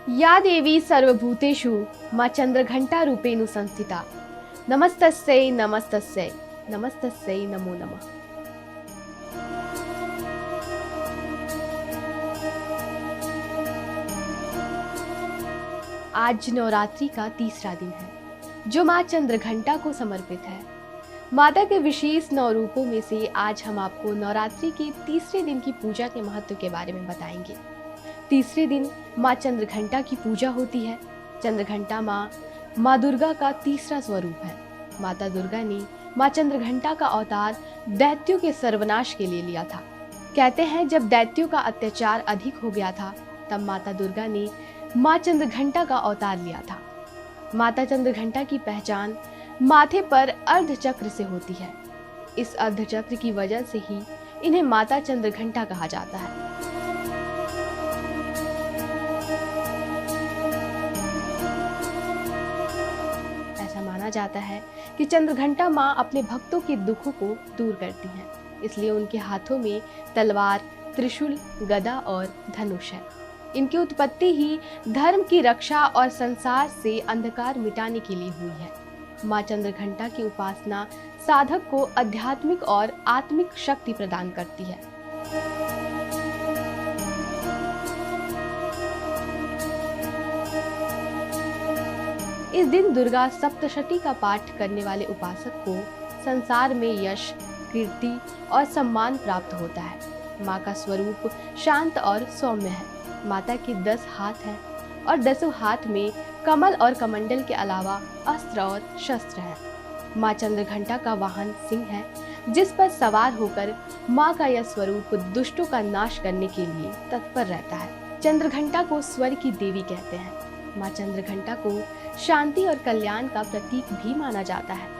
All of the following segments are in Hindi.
या देवी सर्वभूतेषु मां चंद्रघंटा रूपेण संस्थिता। नमस्तस्यै नमस्तस्यै नमस्तस्यै नमो नमः। आज नवरात्रि का तीसरा दिन है जो मां चंद्रघंटा को समर्पित है। माता के विशेष 9 रूपों में से आज हम आपको नवरात्रि के तीसरे दिन की पूजा के महत्व के बारे में बताएंगे। तीसरे दिन मां चंद्रघंटा की पूजा होती है। चंद्रघंटा मां दुर्गा का तीसरा स्वरूप है। माता दुर्गा ने मां चंद्रघंटा का अवतार दैत्यों के सर्वनाश के लिए लिया था। कहते हैं जब दैत्यों का अत्याचार अधिक हो गया था तब माता दुर्गा ने मां चंद्रघंटा का अवतार लिया था। माता चंद्रघंटा की पहचान माथे पर अर्धचक्र से होती है। इस अर्धचक्र की वजह से ही इन्हें माता चंद्रघंटा कहा जाता है। ऐसा माना जाता है कि चंद्रघंटा मां अपने भक्तों के दुखों को दूर करती हैं, इसलिए उनके हाथों में तलवार, त्रिशूल, गदा और धनुष है। इनकी उत्पत्ति ही धर्म की रक्षा और संसार से अंधकार मिटाने के लिए हुई है। मां चंद्रघंटा की उपासना साधक को आध्यात्मिक और आत्मिक शक्ति प्रदान करती है। इस दिन दुर्गा सप्तशती का पाठ करने वाले उपासक को संसार में यश, कीर्ति और सम्मान प्राप्त होता है। मां का स्वरूप शांत और सौम्य है। माता के 10 हाथ हैं और 10 हाथ में कमल और कमंडल के अलावा अस्त्र और शस्त्र हैं। मां चंद्रघंटा का वाहन सिंह है, जिस पर सवार होकर मां का यह स्वरूप दुष्टों का नाश करने के लिए तत्पर रहता है। चंद्रघंटा को स्वर की देवी कहते हैं। मां चंद्रघंटा को शांति और कल्याण का प्रतीक भी माना जाता है।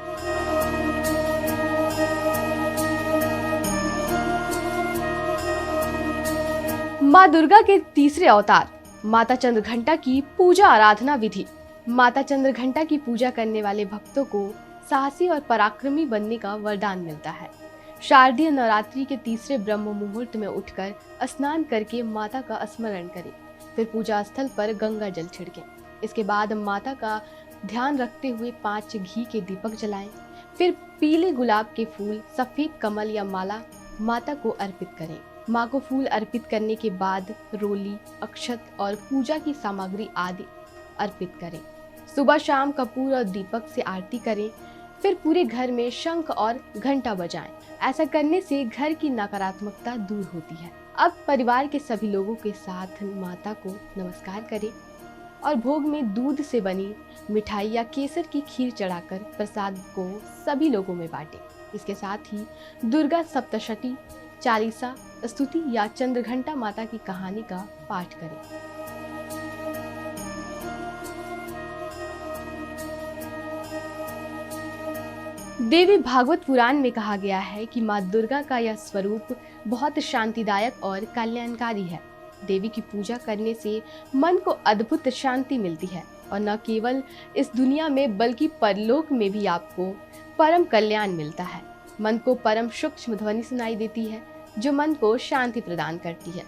मां दुर्गा के तीसरे अवतार माता चंद्रघंटा की पूजा आराधना विधि। माता चंद्रघंटा की पूजा करने वाले भक्तों को साहसी और पराक्रमी बनने का वरदान मिलता है। शारदीय नवरात्रि के तीसरे ब्रह्म मुहूर्त में उठकर स्नान करके माता का स्मरण करें, फिर पूजा स्थल पर गंगा जल छिड़कें। इसके बाद माता का ध्यान रखते हुए 5 घी के दीपक जलाएं, फिर पीले गुलाब के फूल, सफेद कमल या माला माता को अर्पित करें। मां को फूल अर्पित करने के बाद रोली, अक्षत और पूजा की सामग्री आदि अर्पित करें। सुबह शाम कपूर और दीपक से आरती करें, फिर पूरे घर में शंख और घंटा बजाएं। ऐसा करने से घर की नकारात्मकता दूर होती है। अब परिवार के सभी लोगों के साथ माता को नमस्कार करें और भोग में दूध से बनी मिठाई या केसर की खीर चढ़ाकर प्रसाद को सभी लोगों में बांटें। इसके साथ ही दुर्गा सप्तशती, चालीसा, स्तुति या चंद्रघंटा माता की कहानी का पाठ करें। देवी भागवत पुराण में कहा गया है कि मां दुर्गा का यह स्वरूप बहुत शांतिदायक और कल्याणकारी है। देवी की पूजा करने से मन को अद्भुत शांति मिलती है और न केवल इस दुनिया में बल्कि परलोक में भी आपको परम कल्याण मिलता है। मन को परम सूक्ष्म ध्वनि सुनाई देती है जो मन को शांति प्रदान करती है।